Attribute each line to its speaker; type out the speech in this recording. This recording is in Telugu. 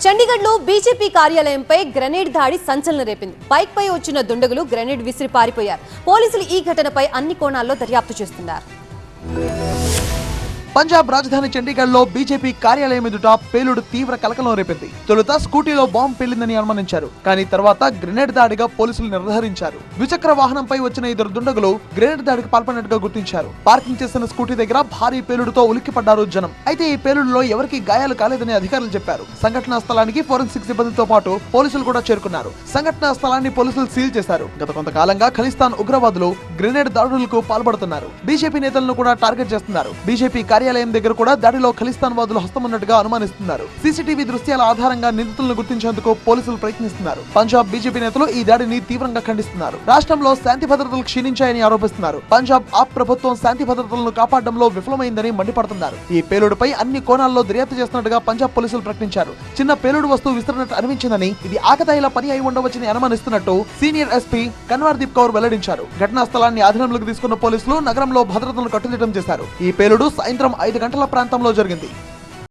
Speaker 1: చండీగఢ్లో బీజేపీ కార్యాలయంపై గ్రెనేడ్ దాడి సంచలనం రేపింది. బైక్ పై వచ్చిన దుండగులు గ్రెనేడ్ విసిరి పారిపోయారు. పోలీసులు ఈ ఘటనపై అన్ని కోణాల్లో దర్యాప్తు చేస్తున్నారు.
Speaker 2: పంజాబ్ రాజధాని చండీగఢ్లో బీజేపీ కార్యాలయం ఎదుట పేలుడు తీవ్ర కలకలం రేపింది. తొలుత స్కూటీలో బాంబు పేలిందని అనుమానించారు. కానీ తర్వాత గ్రెనేడ్ దాడిగా పోలీసులు నిర్ధారించారు. ద్విచక్ర వాహనంపై వచ్చిన ఇద్దరు దుండగులు గ్రెనేడ్ దాడికి పాల్పడినట్టుగా గుర్తించారు. పార్కింగ్ చేసిన స్కూటీ దగ్గర భారీ పేలుడుతో ఉలిక్కిపడ్డారు జనం. అయితే ఈ పేలుడులో ఎవరికీ గాయాలు కాలేదని అధికారులు చెప్పారు. సంఘటనా స్థలానికి ఫోరెన్సిక్ సిబ్బందితో పాటు పోలీసులు కూడా చేరుకున్నారు. సంఘటనా స్థలాన్ని పోలీసులు సీల్ చేశారు. గత కొంతకాలంగా ఖలిస్తాన్ ఉగ్రవాదులు గ్రెనేడ్ దాడులకు పాల్పడుతున్నారు. బీజేపీ నేతలను కూడా టార్గెట్ చేస్తున్నారు. బీజేపీ కార్యాలయం దగ్గర కూడా దాడిలో ఖలిస్తాన్ వాదులు హస్తమున్నట్టుగా అనుమానిస్తున్నారు. సీసీటీవీ దృశ్యాల ఆధారంగా నిందితులను గుర్తించేందుకు పోలీసులు ప్రయత్నిస్తున్నారు. పంజాబ్ బీజేపీ నేతలు ఈ దాడిని తీవ్రంగా ఖండిస్తున్నారు. రాష్ట్రంలో శాంతి భద్రతలు క్షీణించాయని ఆరోపిస్తున్నారు. పంజాబ్ ఆప్ ప్రభుత్వం శాంతి భద్రతలను కాపాడడంలో విఫలమైందని మండిపడుతున్నారు. ఈ పేలుడుపై అన్ని కోణాల్లో దర్యాప్తు చేస్తున్నట్టుగా పంజాబ్ పోలీసులు ప్రకటించారు. చిన్న పేలుడు వస్తువు విస్తరణట్టు అనిపించిందని, ఇది ఆకతాయిల పని అయి ఉండవచ్చని అనుమానిస్తున్నట్టు సీనియర్ ఎస్పీ కన్వర్దీప్ కౌర్ వెల్లడించారు. ఘటనా స్థలాన్ని ఆధీనంలోకి తీసుకున్న పోలీసులు నగరంలో భద్రతను కట్టుదిట్టం చేశారు. ఈ పేలుడు సాయంత్రం 5 గంటల ప్రాంతంలో జరిగింది.